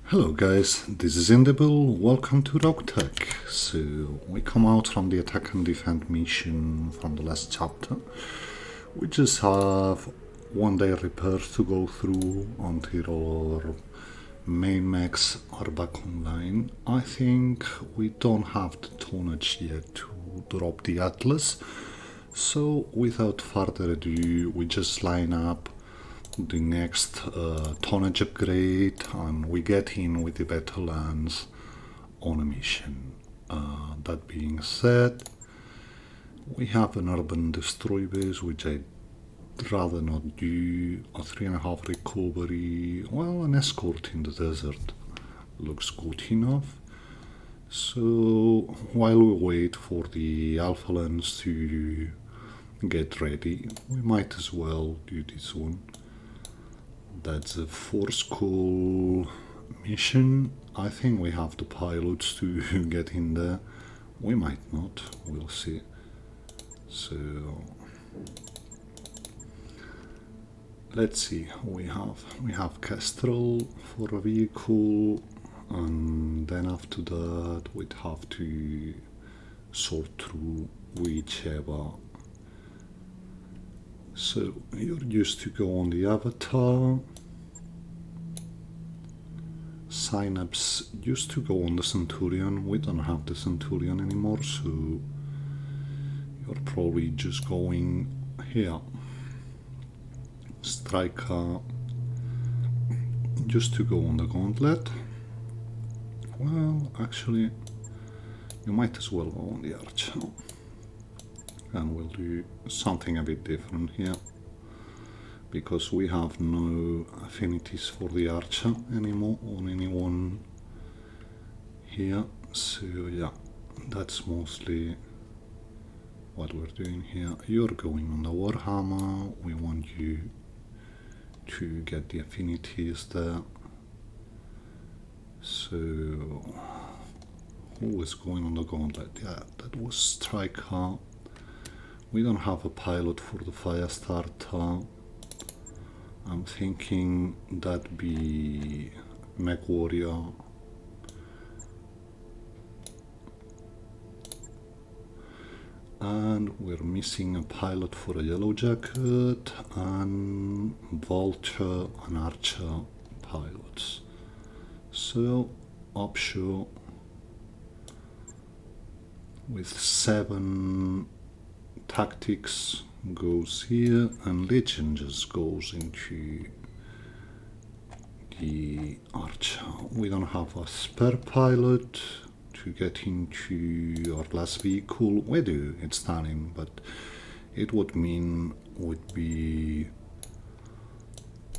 Hello guys, this is Indible, welcome to Roguetech. So, we come out from the attack and defend mission from the last chapter. We just have one day repairs to go through until our main mechs are back online. I think we don't have the tonnage yet to drop the Atlas. So, without further ado, we just line up the next tonnage upgrade and we get in with the Battlelands on a mission. That being said, we have an urban destroy base which I'd rather not do. A 3.5 recovery, well, an escort in the desert looks good enough. So while we wait for the Alpha Lens to get ready, we might as well do this one. That's a force call mission. I think we have the pilots to get in there. We might not, we'll see. So let's see. We have Kestrel for a vehicle, and then after that we'd have to sort through whichever. So you're used to go on the avatar. Synapse used to go on the Centurion. We don't have the Centurion anymore, so you're probably just going here. Striker used to go on the Gauntlet. Well, actually, you might as well go on the Archer. And we'll do something a bit different here, because we have no affinities for the Archer anymore on anyone here. So yeah, that's mostly what we're doing here. You're going on the Warhammer, we want you to get the affinities there. So who was going on the Gauntlet? Yeah, that was Striker. We don't have a pilot for the Firestarter. I'm thinking that'd be Mech Warrior. And we're missing a pilot for a Yellow Jacket, and Vulture and Archer pilots. So, offshore with 7 tactics goes here, and Legion just goes into the Archer. We don't have a spare pilot to get into our last vehicle. We do, it's stunning, but it would mean would be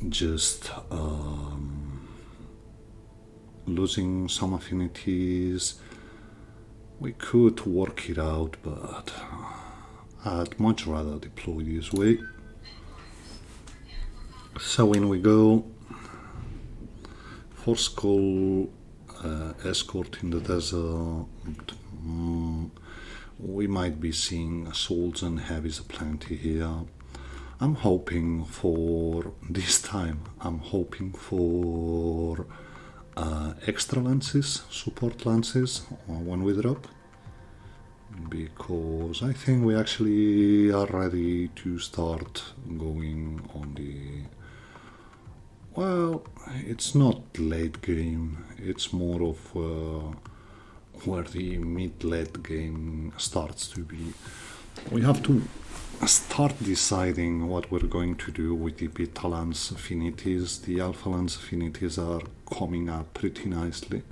just losing some affinities. We could work it out, but I'd much rather deploy this way. So in we go. Force call, escort in the desert. We might be seeing assaults and heavies aplenty here. I'm hoping for this time. I'm hoping for extra lances, support lances when we drop, because I think we actually are ready to start going on the, well, it's not late game, it's more of where the mid-late game starts to be. We have to start deciding what we're going to do with the Beta Lance affinities. The Alpha Lance affinities are coming up pretty nicely.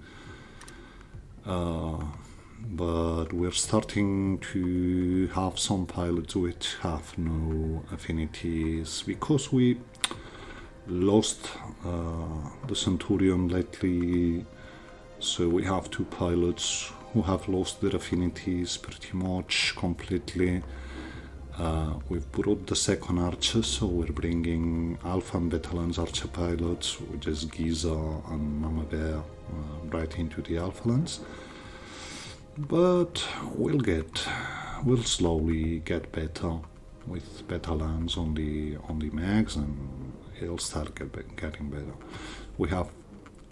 But we're starting to have some pilots which have no affinities, because we lost the Centurion lately, so we have 2 pilots who have lost their affinities pretty much completely. We've brought the second Archer, so we're bringing Alpha and Beta Lance Archer pilots, which is Giza and Mama Bear, right into the Alpha Lance. But we'll slowly get better with Beta Lance on the mags, and it'll start getting better. We have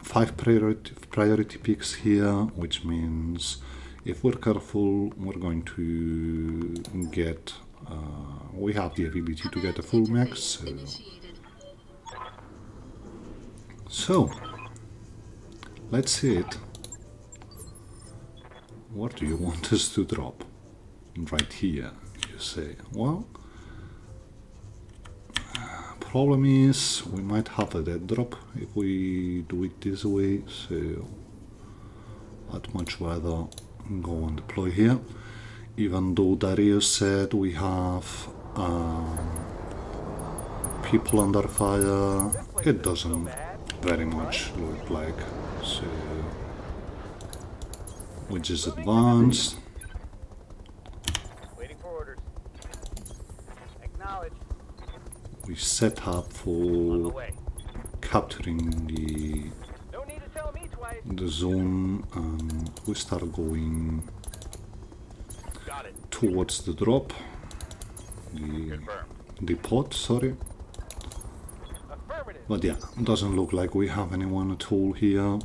5 priority picks here, which means if we're careful, we're going to get. We have the ability to get a full max. So let's see it. What do you want us to drop? Right here, you say. Well, problem is we might have a dead drop if we do it this way, so I'd much rather go and deploy here. Even though Darius said we have people under fire, it doesn't very much look like. So we just advance. Waiting for orders. Acknowledge. We set up for capturing the zone, and we start going towards the drop, the pod, sorry. But yeah, doesn't look like we have anyone at all here.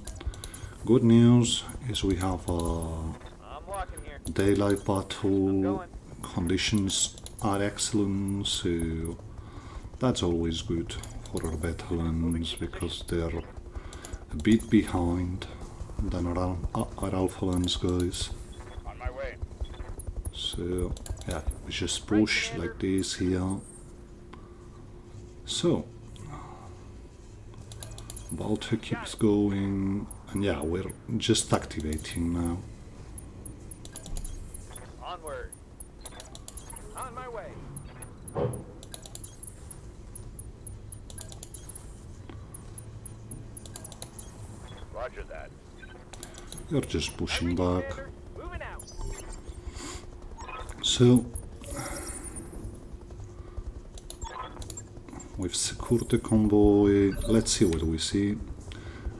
Good news is we have a daylight battle, conditions are excellent, so that's always good for our veterans because they're a bit behind than our alpha lands guys. On my way. So yeah, we just push like this here. So Battletech keeps going, and yeah, we're just activating now. Onward. On my way. Roger that. You're just pushing back. So we've secured the convoy. Let's see what we see.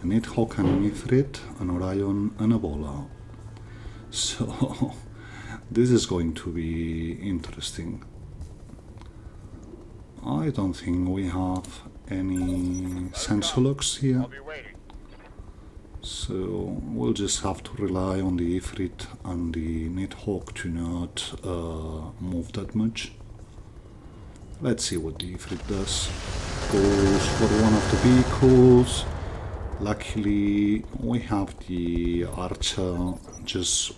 A Nighthawk and an Ifrit, an Orion and a Bola. So this is going to be interesting. I don't think we have any Sensologs here. I'll be waiting. So we'll just have to rely on the Ifrit and the Nighthawk to not move that much. Let's see what the Ifrit does. Goes for one of the vehicles. Luckily we have the Archer just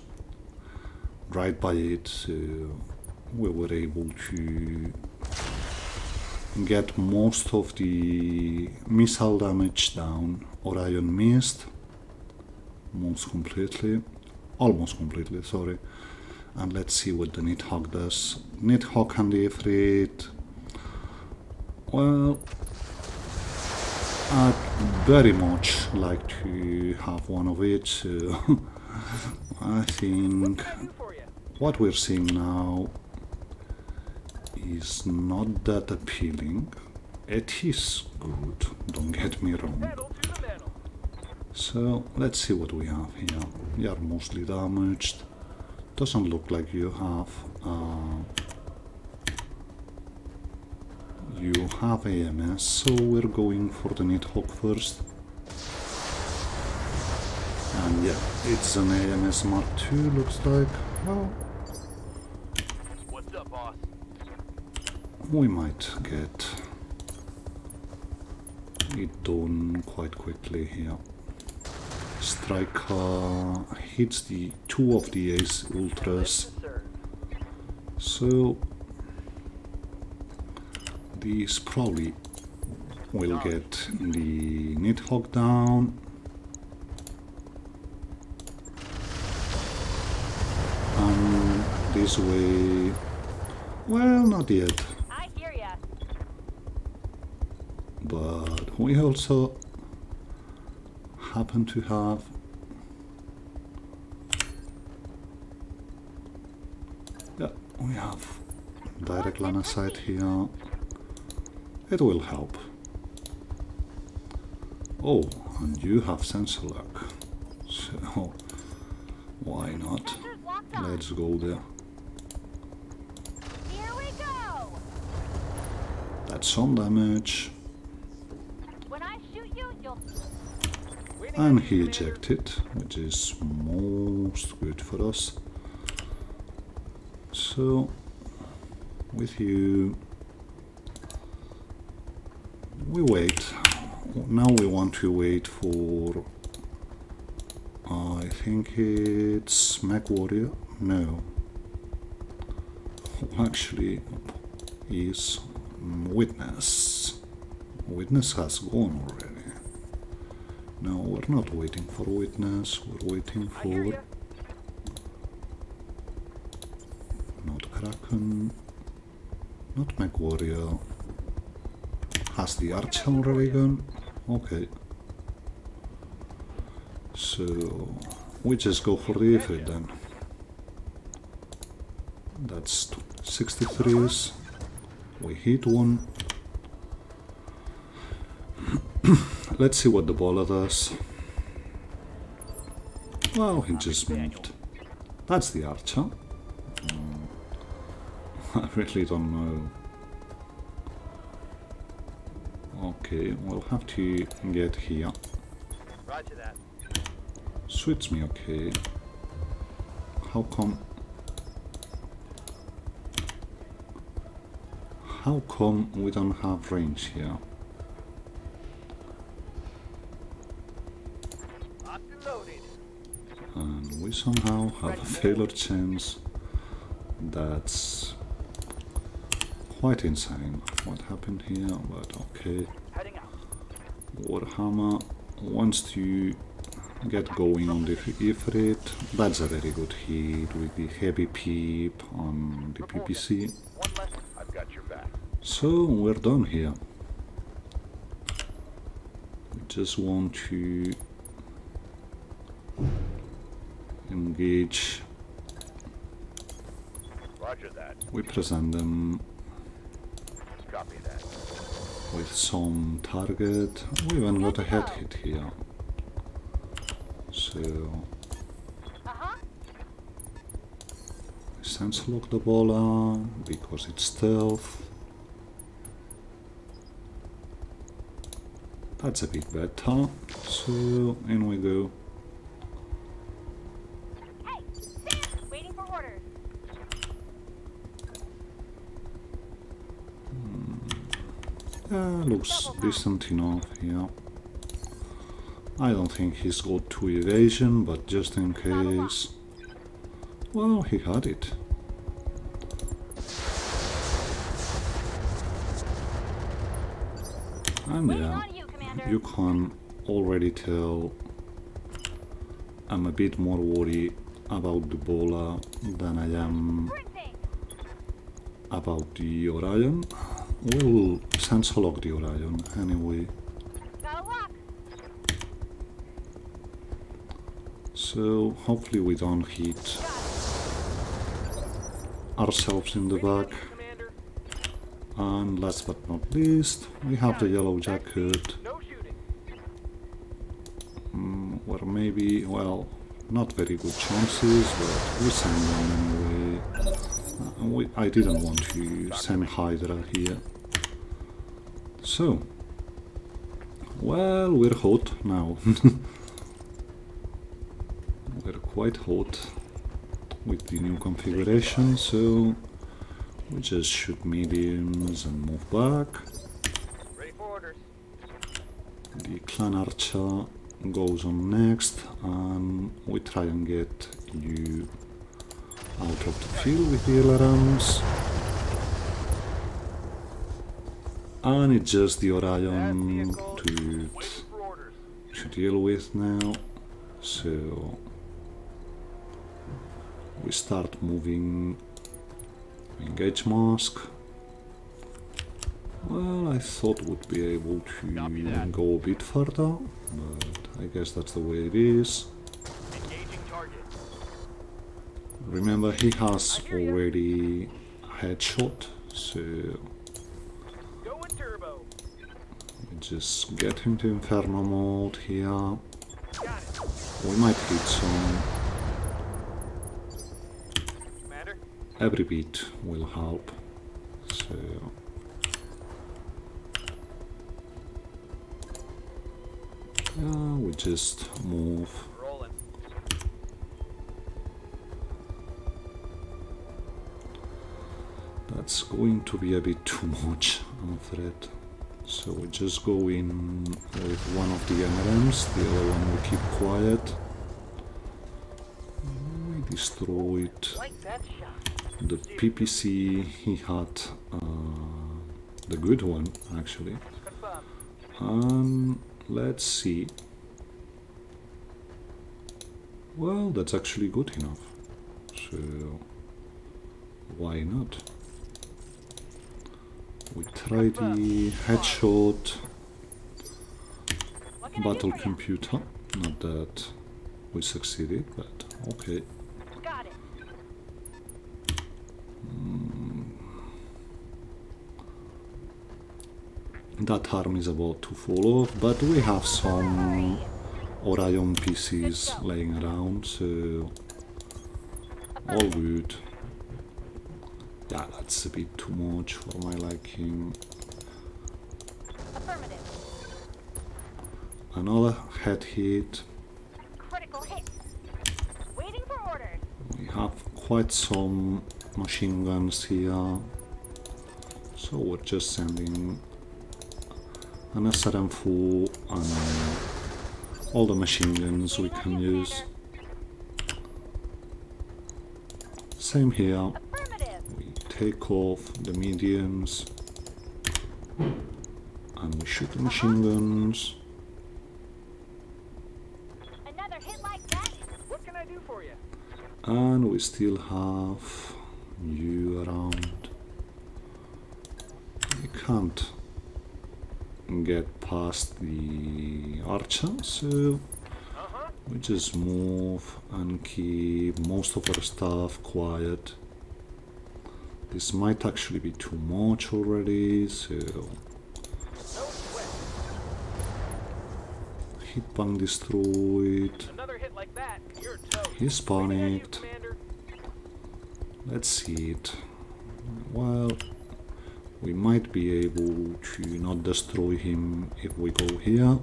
right by it, so we were able to get most of the missile damage down. Orion missed almost completely, sorry. And let's see what the Nighthawk does. Nighthawk and the Ifrit. Well, I'd very much like to have one of it, so I think what we're seeing now is not that appealing. It is good, don't get me wrong. So let's see what we have here. We are mostly damaged. Doesn't look like you have AMS, so we're going for the Nighthawk first. And yeah, it's an AMS Mark II, looks like. Well, what's up, boss? We might get it done quite quickly here. Striker hits the two of the Ace Ultras, so these probably will get the Nighthawk down. And this way, well, not yet. I hear ya. But we also happen to have we have direct line of sight here. It will help. Oh, and you have sensor lock, so why not? Let's go there. Here we go. That's some damage. When I shoot you, you'll. And he ejected, which is most good for us. So, with you, we wait. Now we want to wait for, I think it's Mech Warrior. No, actually, is Witness. Witness has gone already. No, we're not waiting for Witness. We're waiting for not Kraken, not Mech Warrior. Has the Archer already gone? Okay. So we just go for the Ifrit then. That's 63s. We hit one. Let's see what the Bola does. Well, he just moved. That's the Archer. I really don't know. Okay, we'll have to get here. Roger that. Suits me okay. How come we don't have range here? Locked and loaded. And we somehow have a failure chance. That's quite insane what happened here, but okay. Heading out. Warhammer wants to get going on the Ifrit. That's a very good hit with the heavy peep on the PPC. One less. I've got your back. So we're done here. We just want to engage. Roger that. We present them Copy that. with some target. We even got a head hit here. So sense lock the Bola because it's stealth. That's a bit better. So in we go. Hey, Sam, waiting for orders. Looks decent enough here. I don't think he's got 2 evasion, but just in case. Well, he had it. And Waiting yeah, on you, Commander. you can already tell I'm a bit more worried about the Bola than I am Sprinting. about the Orion. We'll sense lock the Orion anyway. Got a lock. So hopefully we don't hit ourselves in the back. Commander. And last but not least, we have the Yellow Jacket, No shooting. where maybe, well, not very good chances, but we send them anyway. I didn't want to send Hydra here. So, well, we're hot now. We're quite hot with the new configuration, so we just shoot mediums and move back. Ready for orders. The Clan Archer goes on next, and we try and get you out of the field with the LRMs. And it's just the Orion Waiting for orders. to deal with now. So we start moving. Engage mask. Well, I thought we'd be able to go a bit further, but I guess that's the way it is. Engaging target. Remember, he has already headshot, so Going turbo. we just get him to Inferno mode here. Got it. We might hit some. Commander. Every bit will help. So We just move. Rolling. That's going to be a bit too much, I'm afraid. So we just go in with one of the NRMs, the other one we keep quiet. We destroyed Like that shot. the PPC. He had the good one, actually. Confirmed. Let's see. Well, that's actually good enough. So why not? We try the headshot What can I do battle for ya? computer. Not that we succeeded, but okay. Got it. That arm is about to fall off, but we have some Orion PCs laying around, so all good. Yeah, that's a bit too much for my liking. Affirmative. Another head hit. Critical hit. Waiting for orders. We have quite some machine guns here, so we're just sending an SRM4 and all the machine guns we can use. Same here. Affirmative. We take off the mediums and we shoot the machine guns. Another hit like that. What can I do for you? And we still have you around. We can't get past the archer, so we just move and keep most of our stuff quiet. This might actually be too much already, so No sweat. hit bang destroyed. Another hit like that, you're toast. He's Waiting on you, panicked. Commander. Let's see it. Well, we might be able to not destroy him if we go here.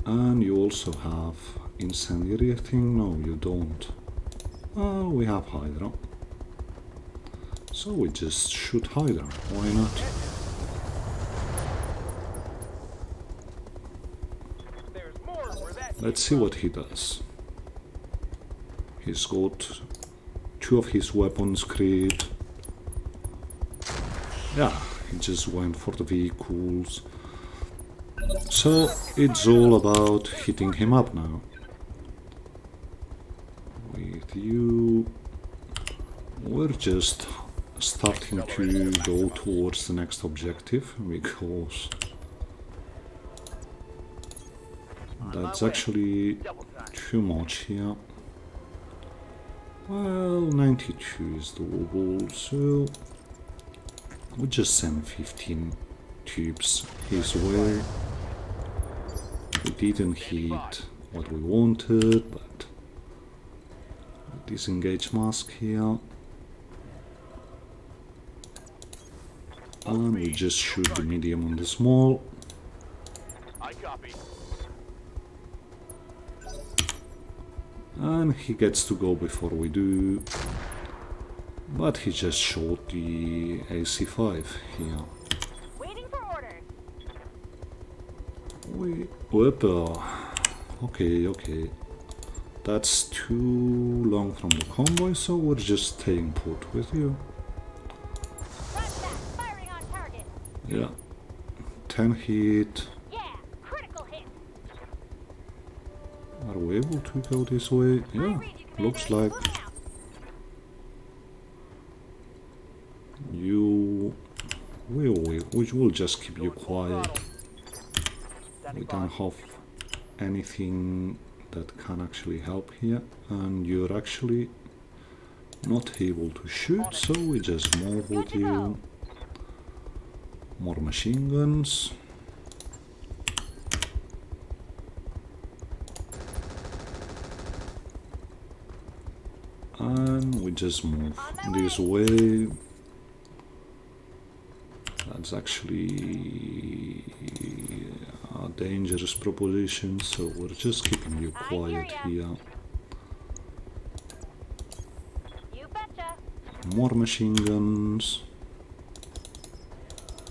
And you also have incendiary thing? No, you don't. Oh, we have Hydra. So we just shoot Hydra, why not? There's more where that Let's see what he does. He's got two of his weapons great. Yeah, he just went for the vehicles. So it's all about hitting him up now. With you, we're just starting to go towards the next objective because that's actually too much here. Well, 92 is doable, so we just send 15 tubes his way. We didn't hit what we wanted, but disengage mask here. And we just shoot the medium on the small. I copy. And he gets to go before we do. But he just shot the AC5 here. Waiting for orders. Whoop. Okay. That's too long from the convoy, so we're just staying put with you. Roger that. Firing on target. Yeah. 10 hit. Yeah. Critical hit. Are we able to go this way? I Yeah, read you, Commander. looks like Moving out. you... We will just keep you quiet. We don't have anything that can actually help here, and you're actually not able to shoot, so we just move with you. More machine guns. And we just move this way. That's actually a dangerous proposition, so we're just keeping you quiet here. You betcha. More machine guns,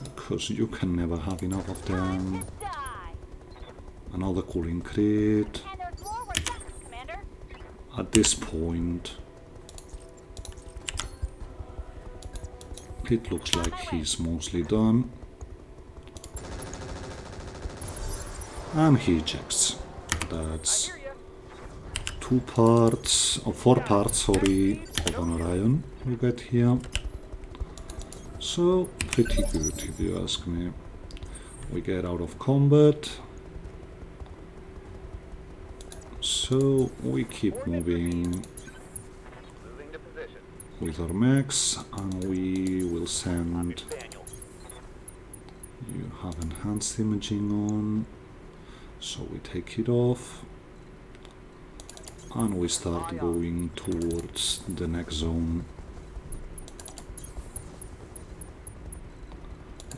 because you can never have enough of them. To die. Another cooling crate. And there's more where that, Commander. At this point, it looks like he's mostly done. And he ejects. That's Hear ya. 2 parts, or 4 parts, sorry, of an Orion we get here. So, pretty good if you ask me. We get out of combat. So, we keep moving Moving to position. with our mechs, and we will send... Daniel. You have enhanced imaging on, so we take it off. And we start going towards the next zone.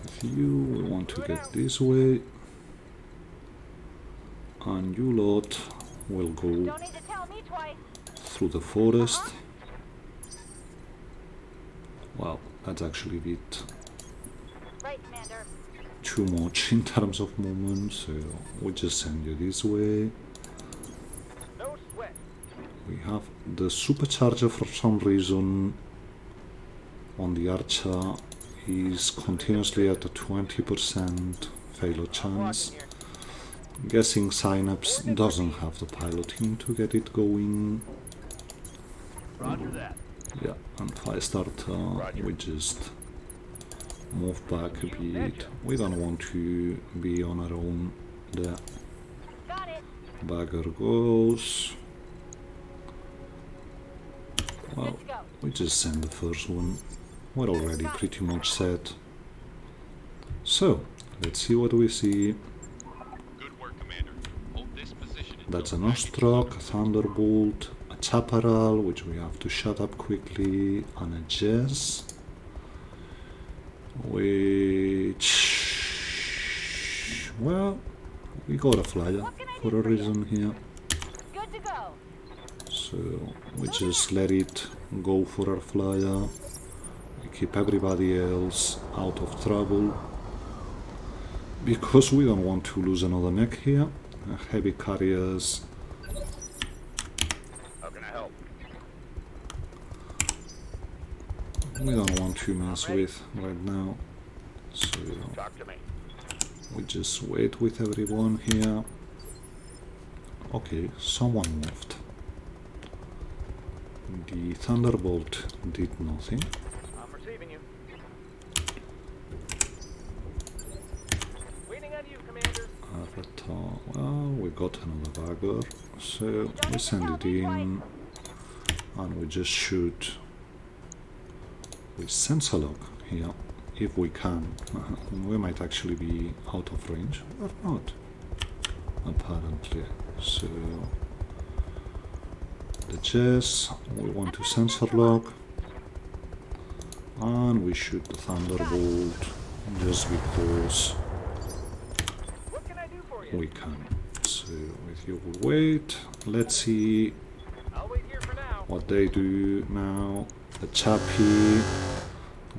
With you, we want to get this way. And you lot will go Don't need to tell me twice. through the forest. Wow, that's actually a bit Right, Commander. too much in terms of movement, so we just send you this way. No sweat. We have the supercharger for some reason on the Archer is continuously at a 20% failure chance. Here. Guessing Synapse doesn't have the piloting to get it going. Roger that. Yeah, and Firestarter, we just move back a bit. We don't want to be on our own there. Got it. Bagger goes. Well, Good to go. we just send the first one. We're already pretty much set. So, let's see what we see. Good work, Commander. Hold this position until That's an the package is Ostrak, a delivered. Thunderbolt, a Chaparral, which we have to shut up quickly, and a Jess, which... well, we got a flyer for a reason here. Good to go. So we just let it go for our flyer. We keep everybody else out of trouble. Because we don't want to lose another mech here. Heavy carriers. How can I help? We don't want to mess with right now. So Talk to me. we just wait with everyone here. Okay, someone moved. The Thunderbolt did nothing. I'm receiving you. Waiting on you, Commander. Avatar. Well, we got another bagger. So we send it in. And we just shoot with sensor lock here. If we can. We might actually be out of range. Or not. Apparently. So... the chess, we want to sensor lock, and we shoot the Thunderbolt just because What can I do for you? we can. So if you will wait, let's see I'll wait here for now. what they do now. The Chappie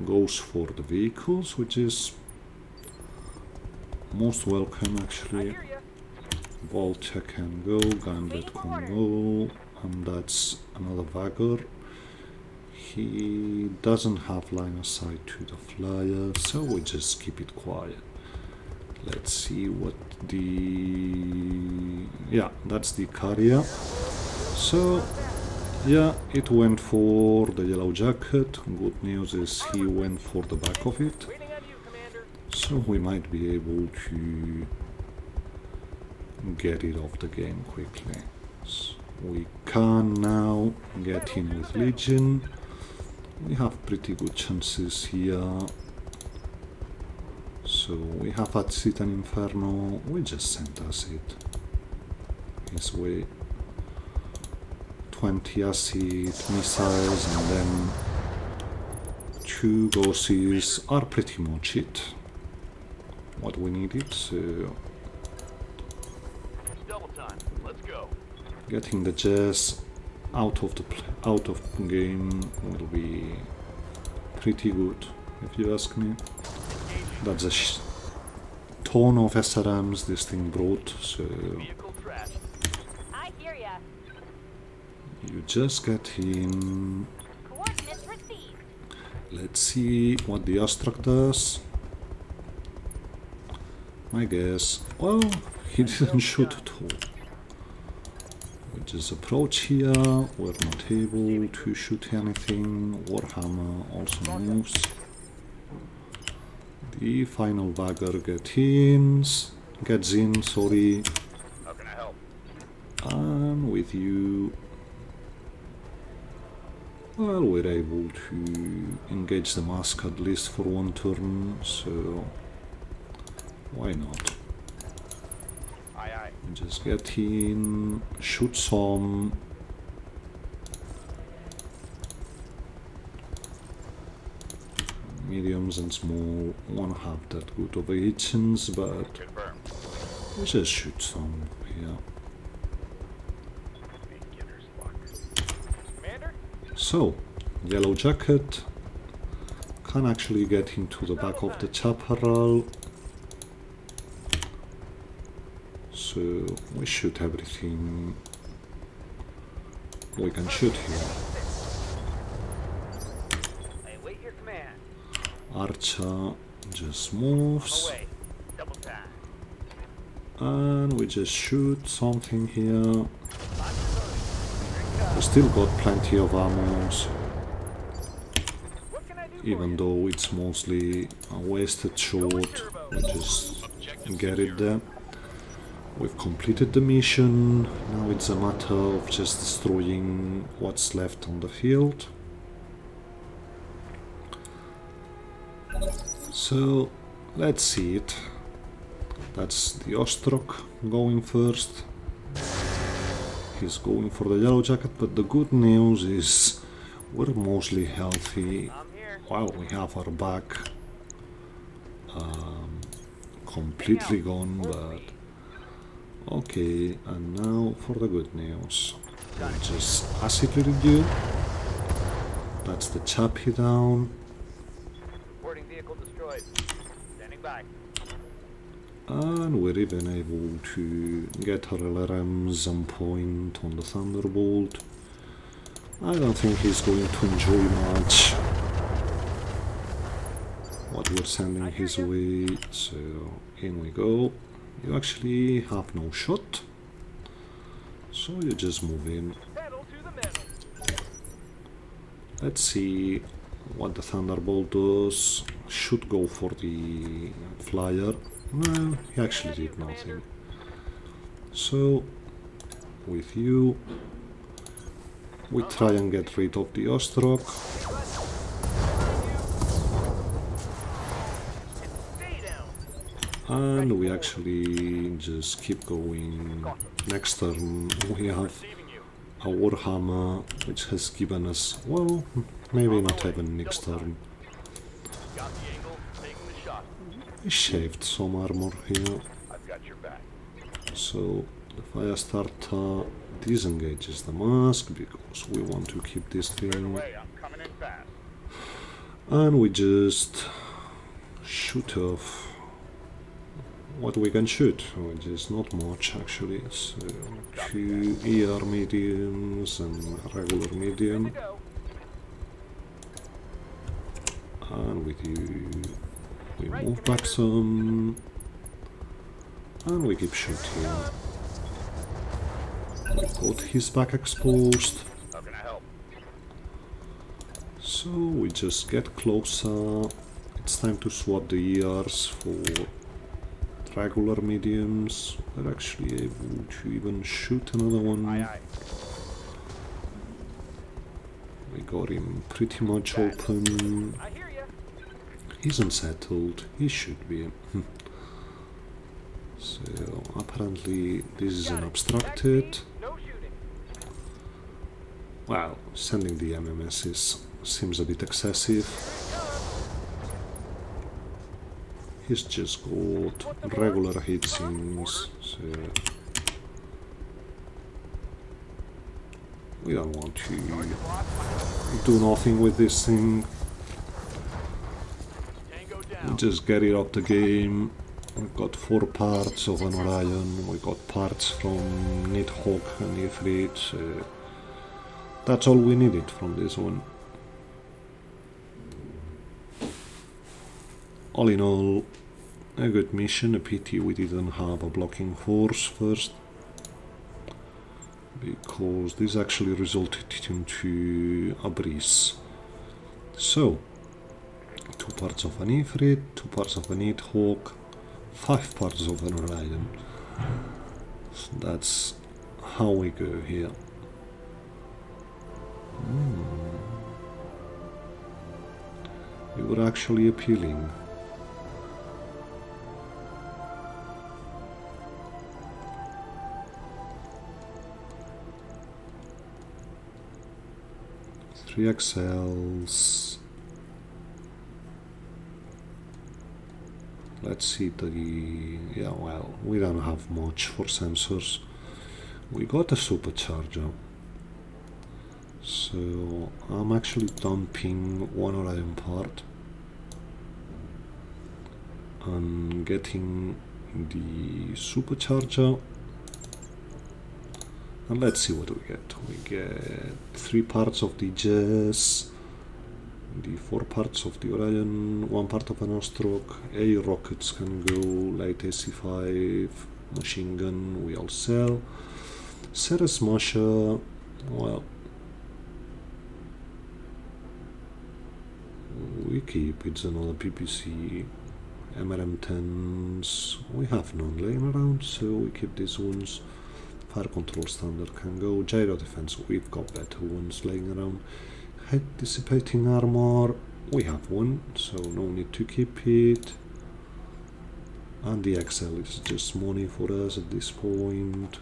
goes for the vehicles, which is most welcome I actually. hear ya. Volta can go, Gambit can go, and that's another Vagor. He doesn't have line of sight to the flyer, so we just keep it quiet. Let's see what the... yeah, that's the carrier. So, yeah, it went for the yellow jacket. Good news is he went for the back of it. Waiting on you, Commander. So we might be able to get it off the game quickly. So we can now get in with Legion. We have pretty good chances here. So we have Acid and Inferno. We just sent Acid his way. 20 Acid missiles and then 2 Gaussies are pretty much it. What we needed. So Let's go. Getting the jazz out of the game will be pretty good, if you ask me. That's a ton of SRMs this thing brought, so Vehicle trash. I hear ya. you just get in. Coordinates received. Let's see what the Ostrak does. I guess, well, he didn't shoot at all. We just approach here, we're not able to shoot anything. Warhammer also moves. The final bagger gets in, sorry, How can I help? and with you, well, we're able to engage the mask at least for one turn, so why not? Aye, aye. Just get in, shoot some. Mediums and small won't have that good overheatings, but Confirmed. we just shoot some here. Beginner's luck. Commander? So, Yellow Jacket can actually get into the back of the chaparral. So we shoot everything we can shoot here. I await your command. Archer just moves, Away. Double time. and we just shoot something here. On We still got plenty of ammo, so What can I do even for though it's mostly a wasted shot, we just get it there. We've completed the mission, now it's a matter of just destroying what's left on the field. So, let's see it. That's the Ostrak going first. He's going for the Yellow Jacket, but the good news is we're mostly healthy. you? I'm here. Well, we have our back completely gone, but okay. And now for the good news. We just acid reduce. That's the chappy down. Boarding vehicle destroyed. Standing by. And we're even able to get our LRMs on point on the Thunderbolt. I don't think he's going to enjoy much what we're sending his way, so in we go. You actually have no shot, so you just move in. Pedal to the metal. Let's see what the Thunderbolt does. Should go for the flyer. No, he actually did nothing. So, with you, we try and get rid of the Ostrak. Stay down. And we actually just keep going. Next turn we have Receiving you. a Warhammer, which has given us, well, maybe not even next turn. Got the angle. Taking the shot. We shaved some armor here, I've got your back. so the Firestarter disengages the mask because we want to keep this thing, Away. I'm coming in fast. and we just shoot off what we can shoot, which is not much actually. So 2 ER mediums and regular medium, Go. and with you we move back some, and we keep shooting. We got his back exposed, How can I help? so we just get closer. It's time to swap the ERs for regular mediums. We're actually able to even shoot another one. Aye, aye. We got him pretty much open. I hear ya. He's unsettled, he should be. So apparently this is an obstructed. No shooting. Well, sending the MMSs seems a bit excessive. He's just got regular hit sinks, so We don't want to do nothing with this thing. Tango We down. just get it off the game. We've got 4 parts of an Orion. We got parts from Nidhogg and Ifrit. So that's all we needed from this one. All in all, a good mission. A pity we didn't have a blocking force first, because this actually resulted into a breeze. So, 2 parts of an Ifrit, 2 parts of an Nidhogg, 5 parts of an Orion. So that's how we go here. We were actually appealing. Three XLs. Let's see the... yeah, well, we don't have much for sensors. We got a supercharger. So I'm actually dumping 1 Orion part and getting the supercharger. And let's see what we get. We get 3 parts of the Jess, the 4 parts of the Orion, 1 part of an Ostrog, 8 rockets can go, light AC-5, machine gun, we all sell. Serra Smasher, well, we keep, it's another PPC. MRM-10s, we have none laying around, so we keep these ones. Fire control standard can go. Gyro defense, we've got better ones laying around. Head dissipating armor, we have one, so no need to keep it. And the XL is just money for us at this point.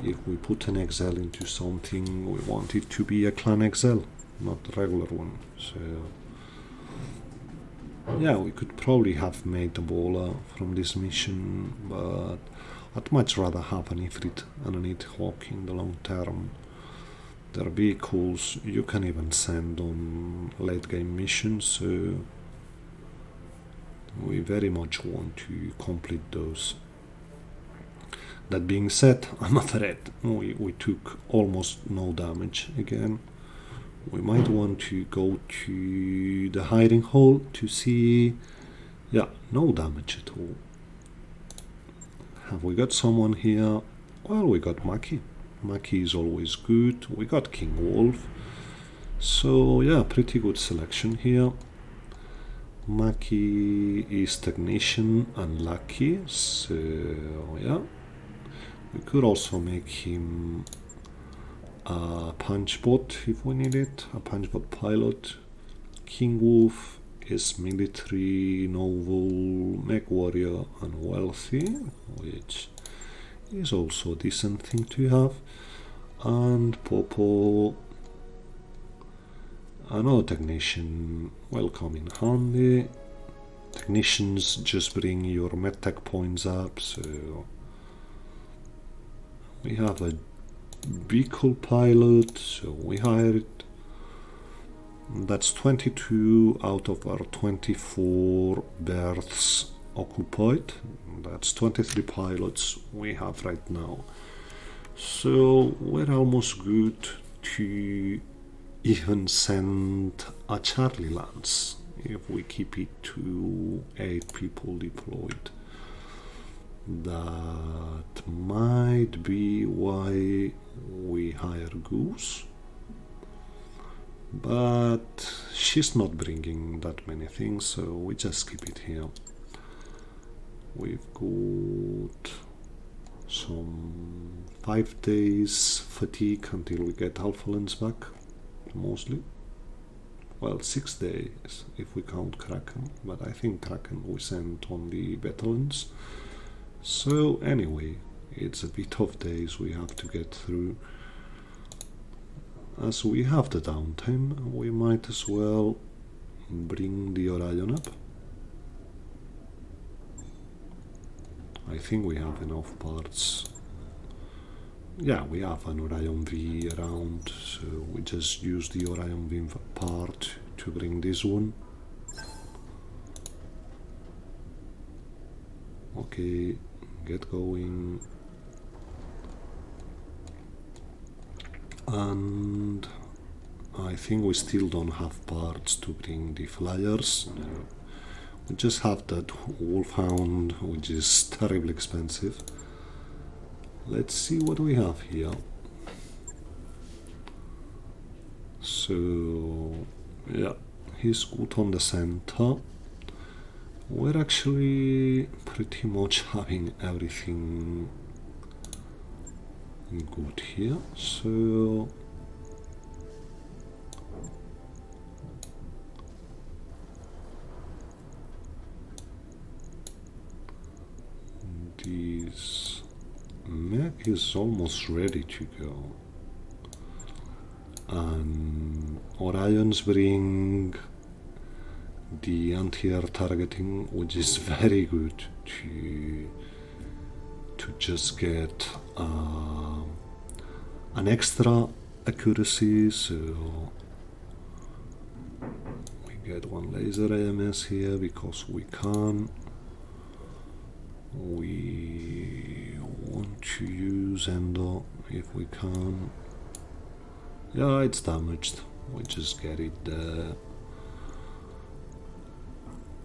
If we put an XL into something, we want it to be a clan XL, not a regular one. So yeah, we could probably have made a bowler from this mission, but I'd much rather have an Ifrit and an Nidhogg in the long term. Their vehicles you can even send on late game missions, so we very much want to complete those. That being said, I'm afraid we took almost no damage again. We might want to go to the hiding hole to see... yeah, no damage at all. Have we got someone here? Well, we got Maki. Maki is always good. We got King Wolf. So yeah, pretty good selection here. Maki is technician and lucky, so yeah. We could also make him a punch bot if we need it, a punch bot pilot. King Wolf is military, noble, mech warrior and wealthy, which is also a decent thing to have. And Popo, another technician, welcome in handy. Technicians just bring your medtech points up, so we have a vehicle pilot, so we hire it. That's 22 out of our 24 berths occupied. That's 23 pilots we have right now. So we're almost good to even send a Charlie Lance if we keep it to 8 people deployed. That might be why we hire Goose, but she's not bringing that many things, so we just keep it here. We've got some 5 days fatigue until we get Alpha Lens back, mostly. Well, 6 days if we count Kraken, but I think Kraken we sent on the Battlements. So anyway, it's a bit of days we have to get through. As we have the downtime, we might as well bring the Orion up. I think we have enough parts. yeah, we have an Orion V around, so we just use the Orion V part to bring this one. Okay, get going. And I think we still don't have parts to bring the flyers. No. We just have that wolfhound, which is terribly expensive. Let's see what we have here. So, yeah, he's good on the center. We're actually pretty much having everything good here. So, this mech is almost ready to go, and Orions bring the anti-air targeting, which is very good to just get an extra accuracy. So we get one laser AMS here because we can. We want to use Endo if we can. Yeah, it's damaged. We just get it there.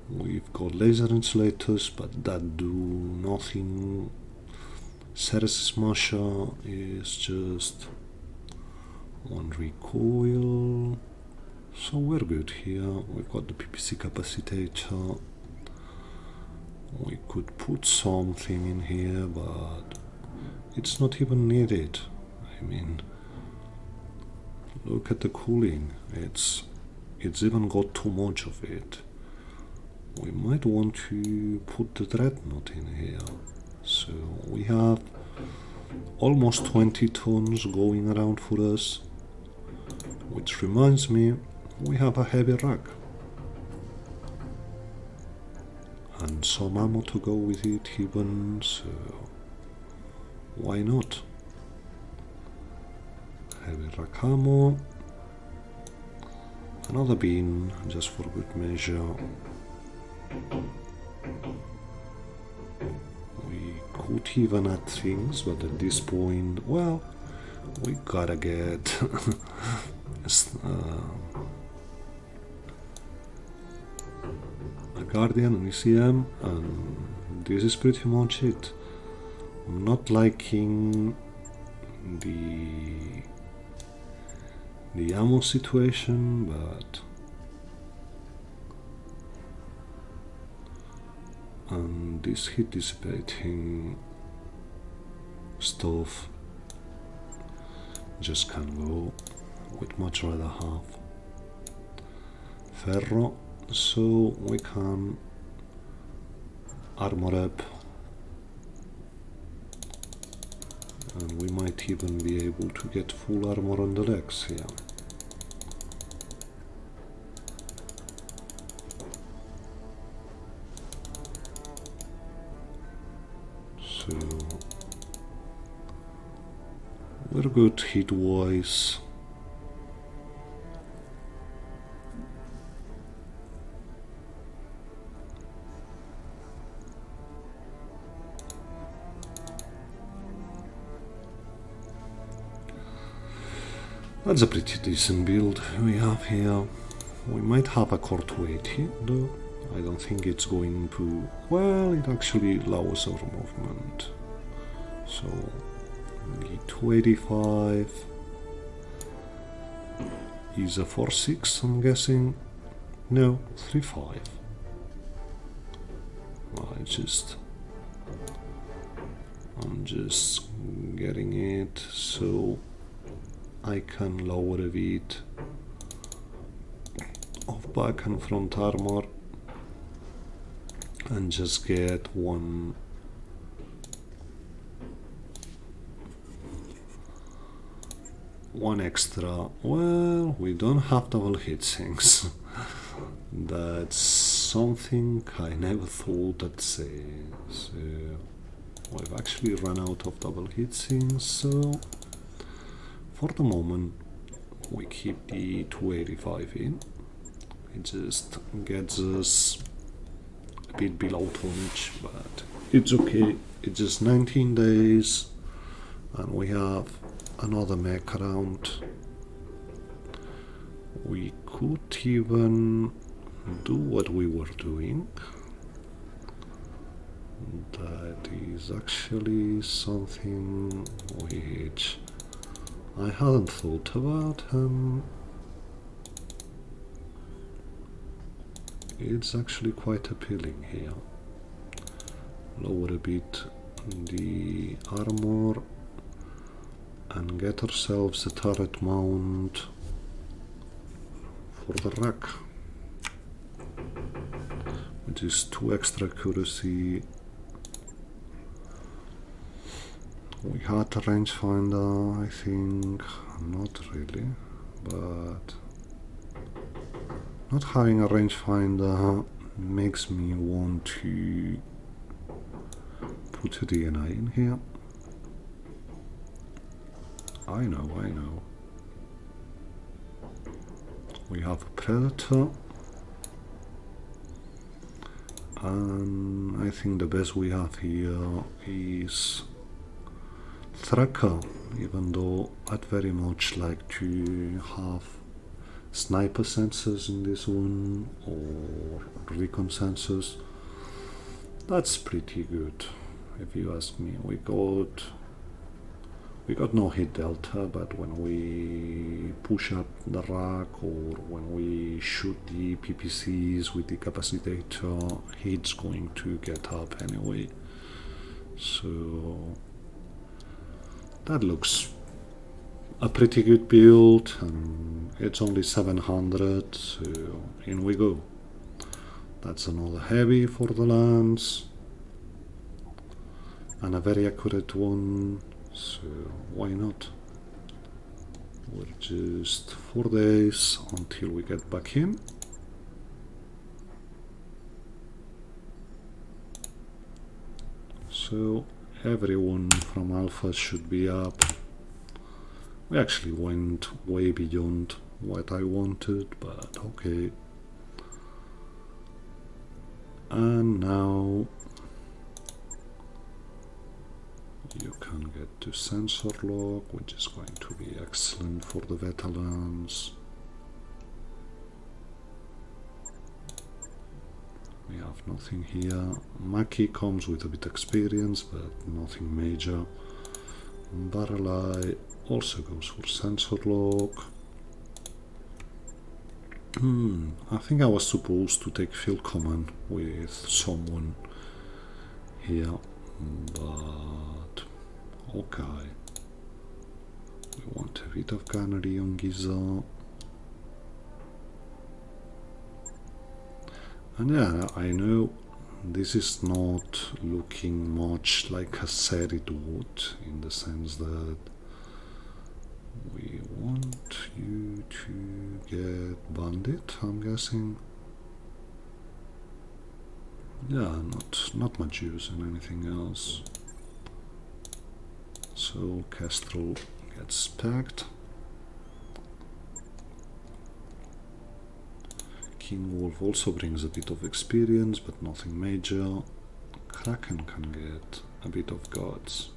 We've got laser insulators, but that do nothing. Ceres Smasher is just one recoil. So we're good here. We've got the PPC capacitator. We could put something in here, but it's not even needed. I mean, look at the cooling. It's even got too much of it. We might want to put the Treadnought in here. So we have almost 20 tons going around for us, which reminds me, we have a heavy rack. And some ammo to go with it even, so why not? Heavy rack ammo, another bin just for good measure. We could even add things, but at this point, well, we gotta get a Guardian, an ECM, and this is pretty much it. I'm not liking the ammo situation, but and this heat dissipating stuff just can't go. We'd much rather have ferro, so we can armor up, and we might even be able to get full armor on the legs here. So we're good hit wise. That's a pretty decent build we have here. We might have a core 280 though. I don't think it's going to... well, it actually lowers our movement. So the 285 is a 4.6, I'm guessing. No, 3.5. I'm just getting it so I can lower a bit of back and front armor and just get one extra. Well, we don't have double heatsinks. That's something I never thought I'd say. So We've actually run out of double heatsink, so for the moment we keep the 285 in. It just gets us a bit below tonnage, but it's okay. It's just 19 days and we have another mech around. We could even do what we were doing. That is actually something which I hadn't thought about, and it's actually quite appealing here. Lower a bit the armor and get ourselves a turret mount for the rack, which is 2 extra accuracy. We had a rangefinder, I think. Not really, but not having a rangefinder makes me want to put a DNA in here. I know. We have a Predator, and I think the best we have here is Tracker, even though I'd very much like to have sniper sensors in this one, or recon sensors. That's pretty good, if you ask me. We got no hit delta, but when we push up the rack or when we shoot the PPCs with the capacitator, hit's going to get up anyway. So that looks a pretty good build, and it's only 700, so in we go. That's another heavy for the lance, and a very accurate one, so why not? We're just 4 days until we get back in. So everyone from Alpha should be up. We actually went way beyond what I wanted, but okay. And now you can get to sensor lock, which is going to be excellent for the veterans. We have nothing here. Maki comes with a bit experience, but nothing major. Barrel eye also goes for sensor lock. I think I was supposed to take field command with someone here, but okay. We want a bit of gunnery on Giza. And yeah, I know this is not looking much like I said it would, in the sense that we want you to get bandit, I'm guessing. Yeah, not much use in anything else. So Kestrel gets packed. King Wolf also brings a bit of experience, but nothing major. Kraken can get a bit of guards.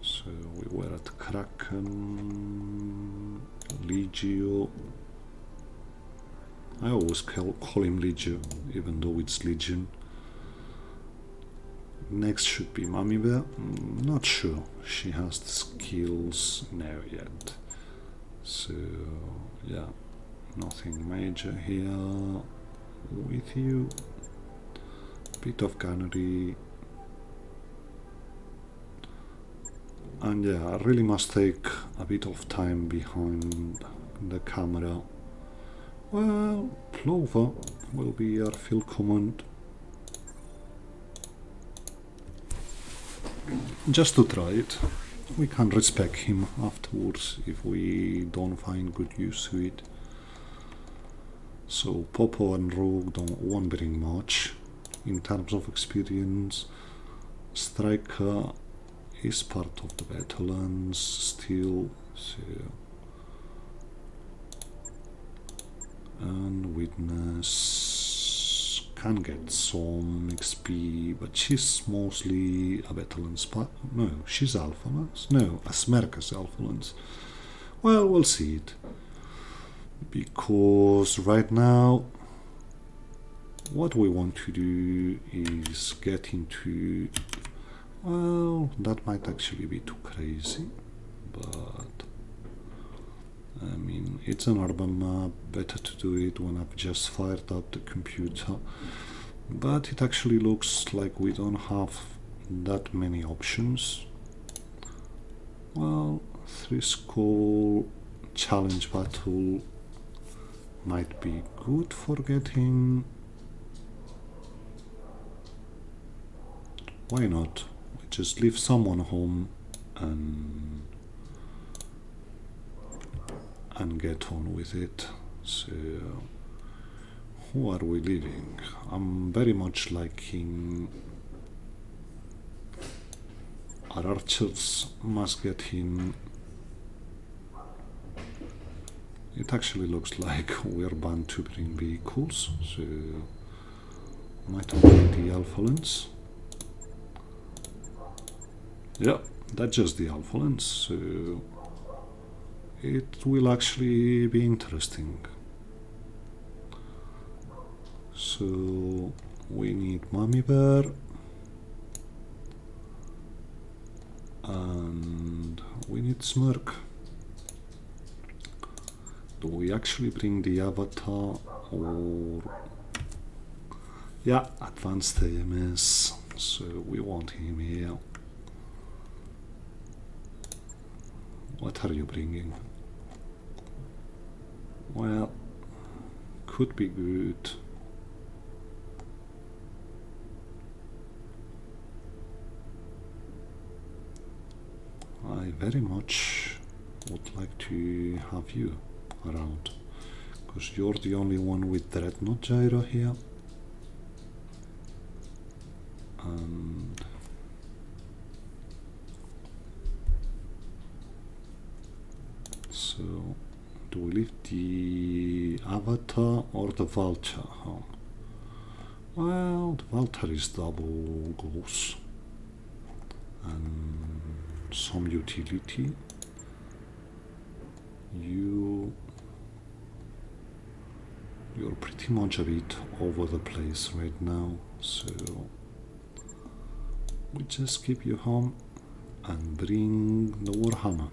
So we were at Kraken, Legio. I always call him Legio, even though it's Legion. Next should be Mummy Bear. Not sure she has the skills now yet. So yeah, nothing major here with you. Bit of gunnery. And yeah, I really must take a bit of time behind the camera. Well, Plover will be our field command. Just to try it. We can respec him afterwards if we don't find good use to it. So Popo and Rogue won't bring much in terms of experience. Striker is part of the Battlelands still, so, and Witness can get some XP, but she's mostly a Battlelands. No, she's Alpha Lance. No, a Smerkas Alpha Lance. Well, we'll see it, because right now what we want to do is get into, well, that might actually be too crazy, but I mean, it's an urban map, better to do it when I've just fired up the computer, but it actually looks like we don't have that many options. Well, 3 Skull challenge battle might be good for getting. Why not? We just leave someone home and get on with it. So, who are we leaving? I'm very much liking our archers must get in. It actually looks like we're bound to bring vehicles, so might only be the Alpha Lance. Yeah, that's just the Alpha Lance, so it will actually be interesting. So we need Mummy Bear and we need Smirk. Do we actually bring the Avatar or... yeah, Advanced AMS, so we want him here. What are you bringing? Well, could be good. I very much would like to have you around, because you're the only one with Dreadnought gyro here. And so, do we leave the Avatar or the Vulture home? Well, the Vulture is double goals and some utility. You're pretty much a bit over the place right now, so we just keep you home and bring the Warhammer.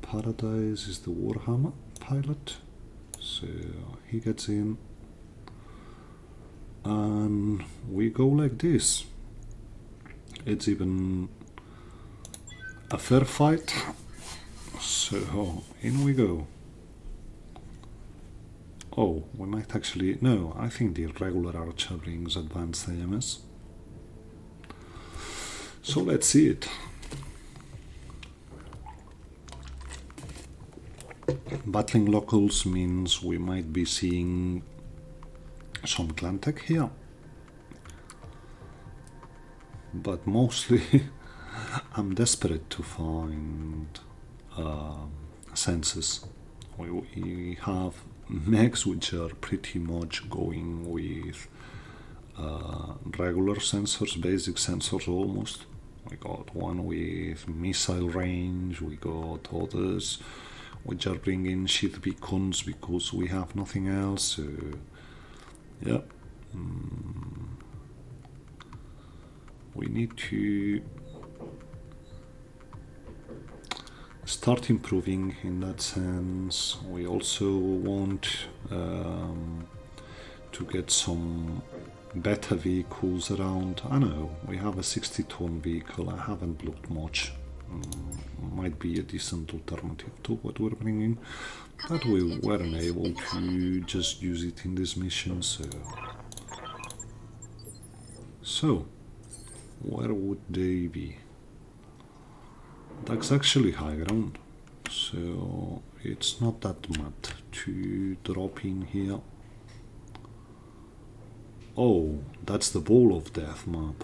Paradise is the Warhammer pilot, so he gets in and we go like this. It's even a fair fight, so in we go. Oh, we might actually... no, I think the regular archer brings advanced AMS. So let's see it. Battling locals means we might be seeing some clan tech here, but mostly I'm desperate to find sensors. We have mechs which are pretty much going with regular sensors, basic sensors almost. We got one with missile range, we got others which are bringing shit beacons because we have nothing else. So, yeah, we need to start improving in that sense. We also want to get some better vehicles around. I know we have a 60-ton vehicle. I haven't looked much. Might be a decent alternative to what we're bringing, but we weren't able to just use it in this mission. So where would they be? That's actually high ground. So it's not that much to drop in here. Oh, that's the Bowl of Death map.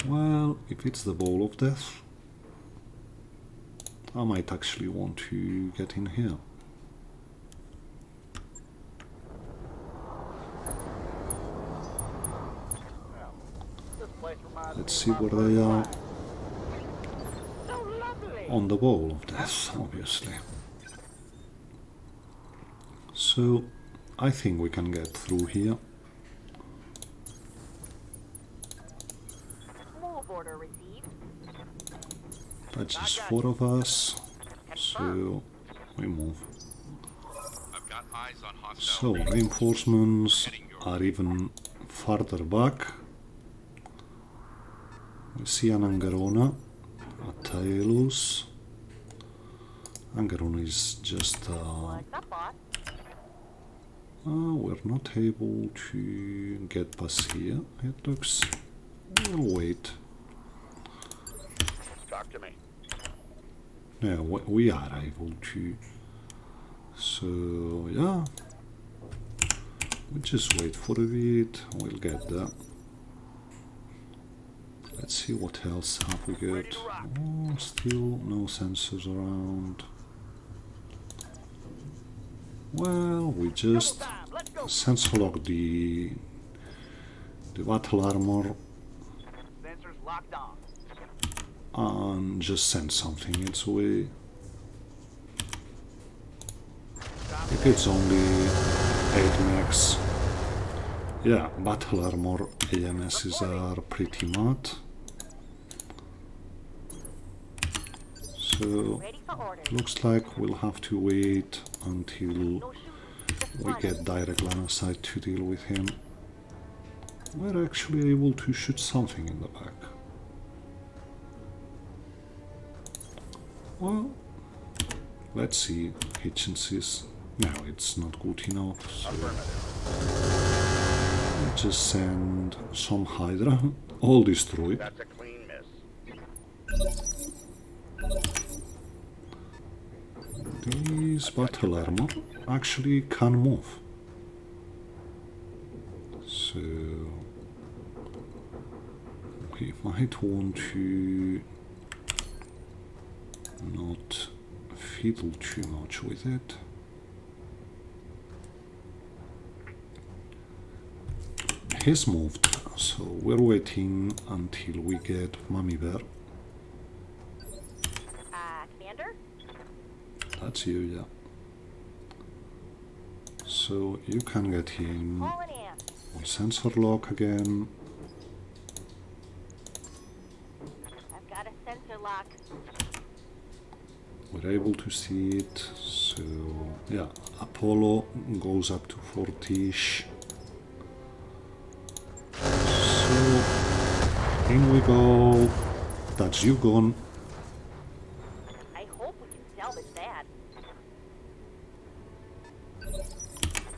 Well, if it's the Bowl of Death, I might actually want to get in here. Let's see where they are. On the Bowl of Death, obviously. So, I think we can get through here. Order received. That's just 4 of us, so we move. I've got eyes on hostile. So, reinforcements are even farther back. We see an Angerona, a Taelus. Angerona is just... What's up, boss? we're not able to get past here, it looks. We'll wait. Talk to me. Yeah, we are able to. So, yeah. We just wait for a bit, we'll get there. Let's see what else have we got. Oh, still no sensors around. Well, we just sensor lock the battle armor Sensors locked on. and just send something its way. If it's only 8 max. Yeah, battle armor AMSs are pretty mad. So, Ready for order. looks like we'll have to wait until No shooting. Just we run. get direct line of sight to deal with him. We're actually able to shoot something in the back. Well, let's see. Hitchinses. No, it's not good enough, so we'll just send some Hydra. All destroyed. That's a clean miss. This battle armor actually can move. So we might want to not fiddle too much with it. He's moved, so we're waiting until we get Mummy Bear. Commander? That's you, yeah. So you can get in. Calling in. We'll sensor lock again. I've got a sensor lock. We're able to see it. So yeah, Apollo goes up to 40-ish. So in we go. That's you gone. I hope we can salvage that.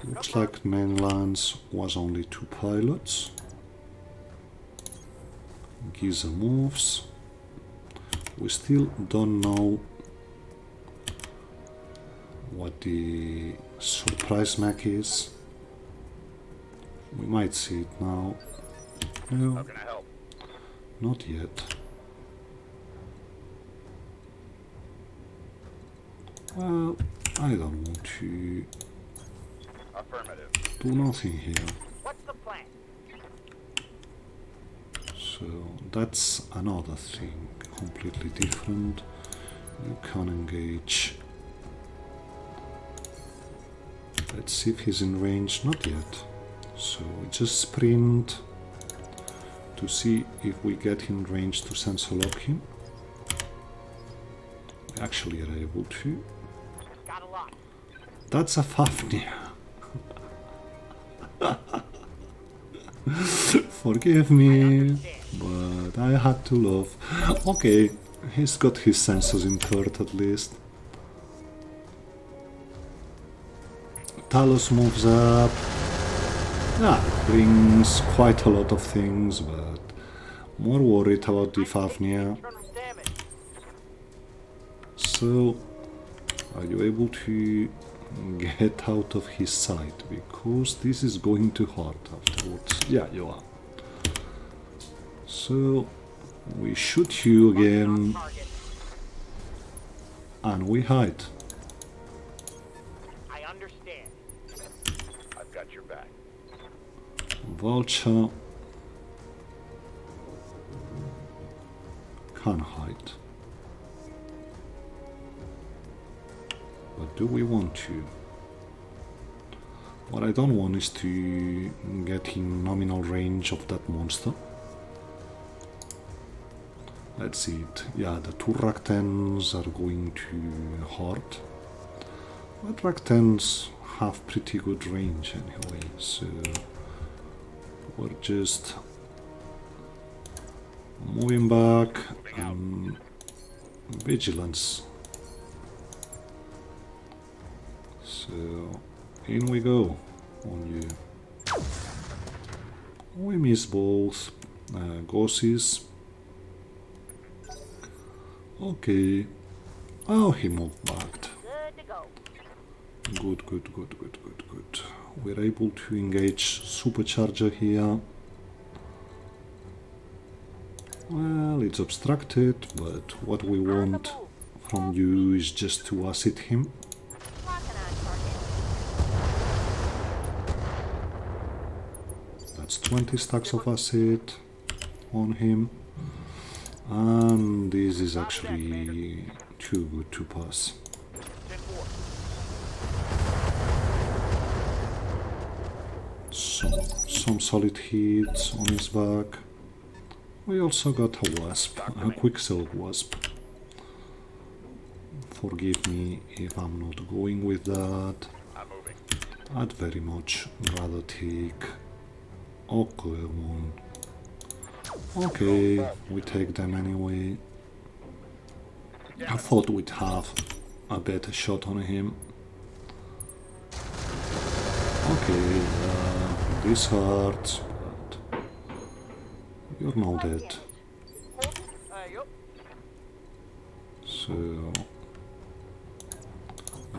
Looks like mainlands was only 2 pilots. Giza moves. We still don't know what the surprise mech is. We might see it now. No, How can I help? not yet. Well, I don't want to Affirmative. do nothing here. What's the plan? So that's another thing, completely different. You can engage. Let's see if he's in range. Not yet. So we just sprint to see if we get in range to sensor lock him. We actually are able to. Got a lock. That's a Fafnir. Forgive me, but I had to laugh. Okay, he's got his sensors in third at least. Talos moves up. Yeah, brings quite a lot of things, but more worried about the Fafnir. Turn damage. So, are you able to get out of his sight? Because this is going to hurt afterwards. Yeah, you are. So, we shoot you again, Target. and we hide. I understand. I've got your back. Vulture can hide. But do we want to? What I don't want is to get in nominal range of that monster. Let's see it. Yeah, the two Raktans are going to hurt. But Raktans have pretty good range anyway, so we're just moving back and vigilance. So in we go on you. We miss both Gosses. Okay. Oh, he moved back. Good to go. Good, good, good, good, good, good. We're able to engage Supercharger here. Well, it's obstructed, but what we want from you is just to acid him. Locking on target. That's 20 stacks of acid on him. And this is actually too good to pass. 10-4. Some solid hits on his back. We also got a wasp, a quicksilver wasp. Forgive me if I'm not going with that. I'm moving. I'd very much rather take... Oh, come on. Okay, we take them anyway. I thought we'd have a better shot on him. Okay, this hurts, but you're now dead. Yup. So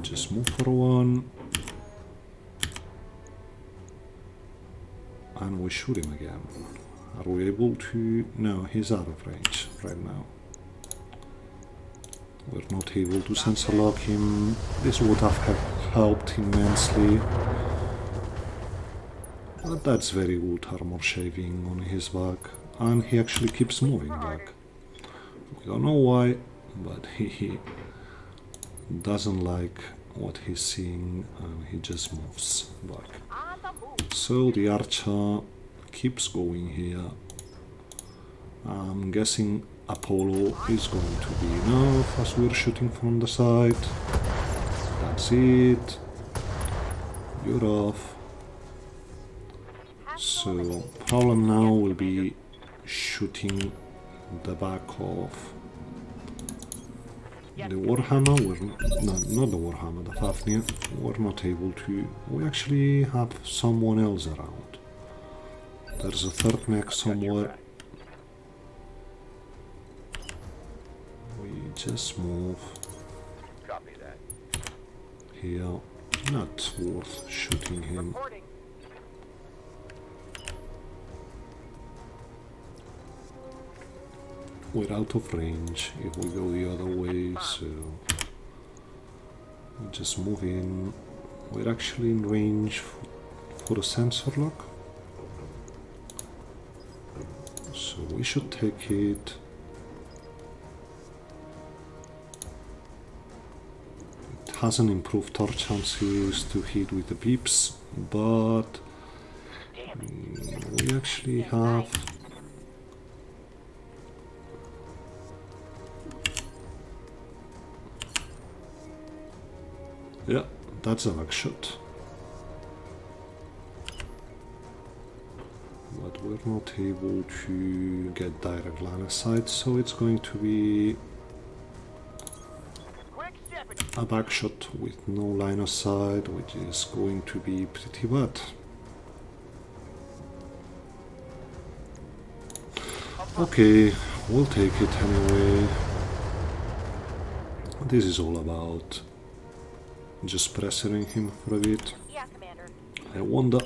just move for one, and we shoot him again. Are we able to? No, he's out of range right now. We're not able to sensor lock him. This would have helped immensely. But that's very good armor shaving on his back. And he actually keeps moving back. We don't know why, but he doesn't like what he's seeing and he just moves back. On the move. So the archer keeps going here. I'm guessing Apollo is going to be enough as we're shooting from the side. That's it. You're off. So problem now will be shooting the back of the Warhammer. No, not the Warhammer, the Fafnir. We're not able to. We actually have someone else around. There's a third mech somewhere. We just move Copy that. here. Not worth shooting him. Reporting. We're out of range if we go the other way, so we just move in. We're actually in range for a sensor lock, so we should take it. It hasn't improved our chances to hit with the beeps, but we actually have yeah, that's a back shot. But we're not able to get direct line of sight, so it's going to be Quick stepping. a back shot with no line of sight, which is going to be pretty bad. Okay, we'll take it anyway. This is all about just pressuring him for a bit. Yeah, Commander. I wonder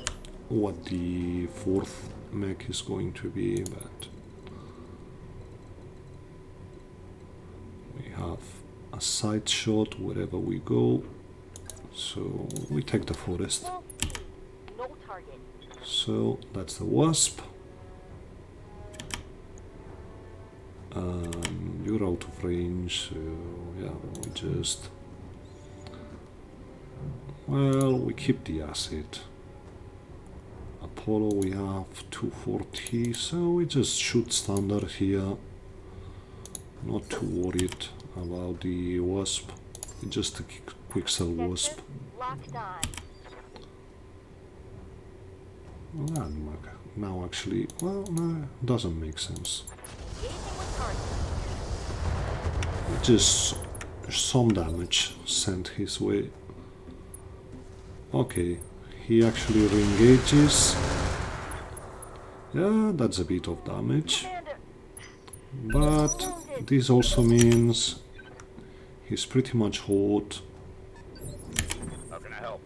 what the fourth mech is going to be, but we have a side shot wherever we go, so we take the forest. Wolf, no target. So that's the wasp. You're out of range, so yeah, we just... Well, we keep the acid. Apollo we have 240, so we just shoot standard here. Not too worried about the wasp. Just a quick cell wasp. Locked on. Well, now actually, well, no, doesn't make sense. Engaging with target. Just some damage sent his way. Okay, he actually re-engages. Yeah, that's a bit of damage. Commander, But this also means he's pretty much hot. How can I help?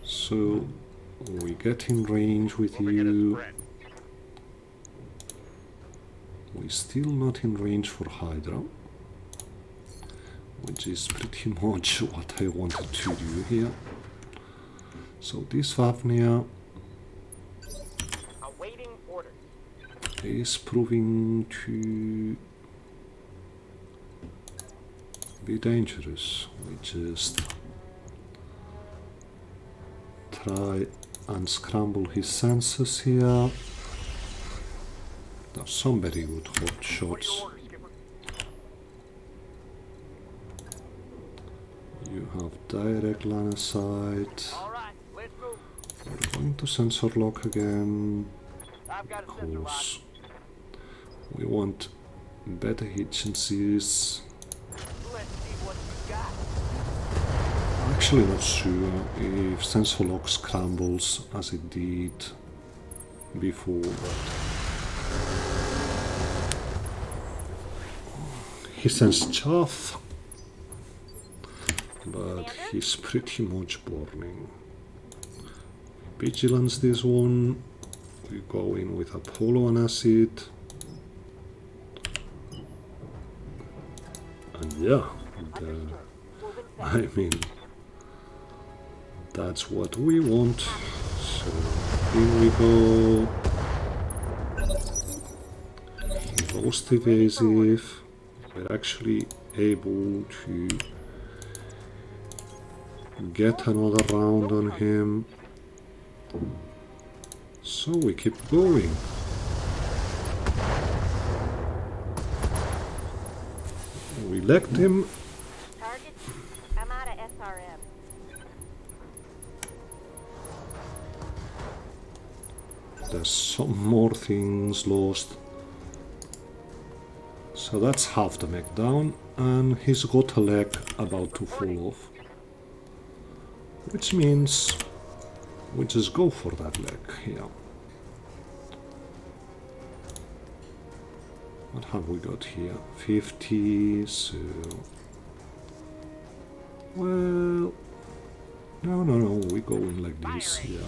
So we get in range with Moving at a you. sprint. We're still not in range for Hydra, which is pretty much what I wanted to do here. So this Fafnir Awaiting orders. is proving to be dangerous. We just try and scramble his senses here. There's some very good hot What are shots. your orders, Skipper? You have direct line of sight. All right, let's move. We're going to sensor lock again. I've got a sensor lock. Because we want better efficiencies. Let's see what you got. Actually not sure if sensor lock scrambles as it did before, but he sends chaff, but he's pretty much burning. Vigilance this one. We go in with Apollo and acid. And yeah, I mean, that's what we want. So here we go. Most evasive. We're actually able to get another round on him. So we keep going. We legged him. target. I'm out of SRM. There's some more things lost. So that's half the mech down, and he's got a leg about to fall off. Which means we just go for that leg here. What have we got here? 50, so... Well... No, we go in like this, yeah.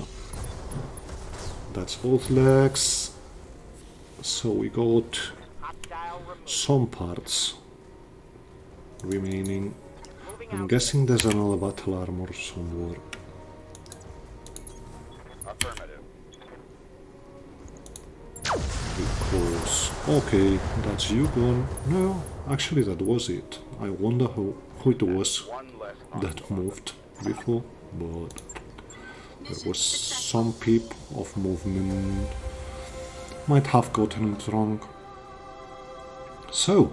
That's both legs. So we got Hostile removed. some parts remaining. Moving I'm out. guessing there's another battle armor somewhere. Affirmative. Because... Okay, that's you gone. No, actually that was it. I wonder who it was One less that moved before, but there was some peep of movement. Might have gotten it wrong. So,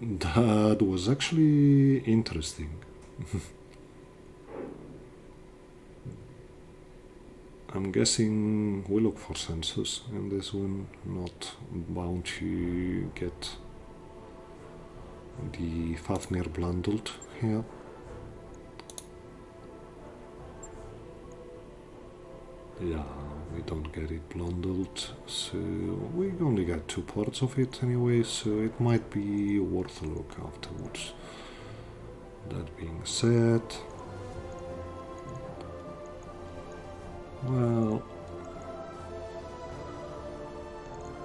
that was actually interesting. I'm guessing we look for sensors in this one, not bound to get the Fafnir bundled here. Yeah, we don't get it bundled, so we only get 2 parts of it anyway, so it might be worth a look afterwards. That being said, well,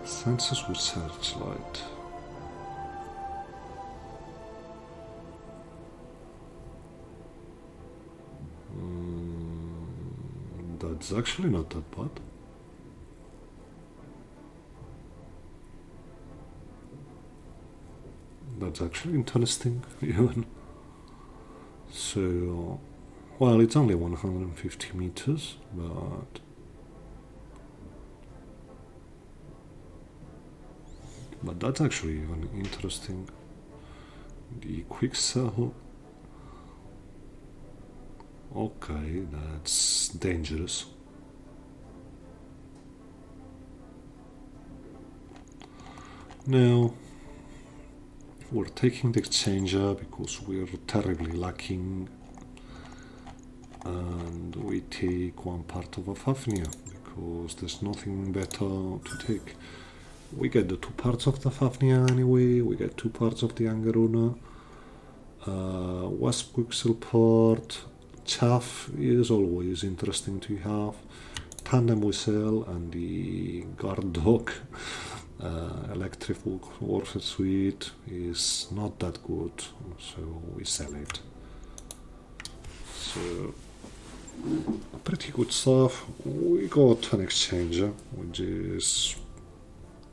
sensors with searchlight. That's actually not that bad. That's actually interesting, even. So, well, it's only 150 meters, but that's actually even interesting. The quick cell. Okay, that's dangerous. Now, we're taking the exchanger because we're terribly lacking, and we take 1 part of a Fafnir because there's nothing better to take. We get the 2 parts of the Fafnir anyway, we get 2 parts of the Angaruna, Wasp Quixel part. Chaff is always interesting to have. Tandem Whistle and the Guard Dog Electric Warfare Suite is not that good, so we sell it. So, pretty good stuff. We got an exchanger, which is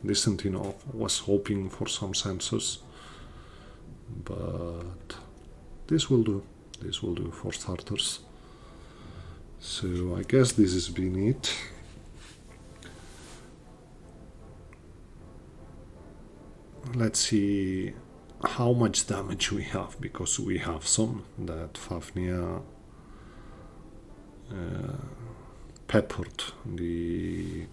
decent enough. Was hoping for some sensors, but this will do. This will do for starters. So I guess this has been it. Let's see how much damage we have, because we have some. That Fafnir peppered the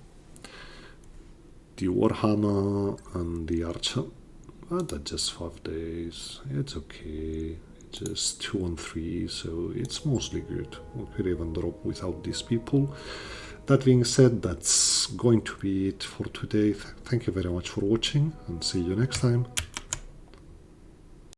Warhammer and the Archer. But that's just 5 days. It's okay. Just 2 and 3, so it's mostly good. We could even drop without these people. That being said, that's going to be it for today. Thank you very much for watching, and see you next time.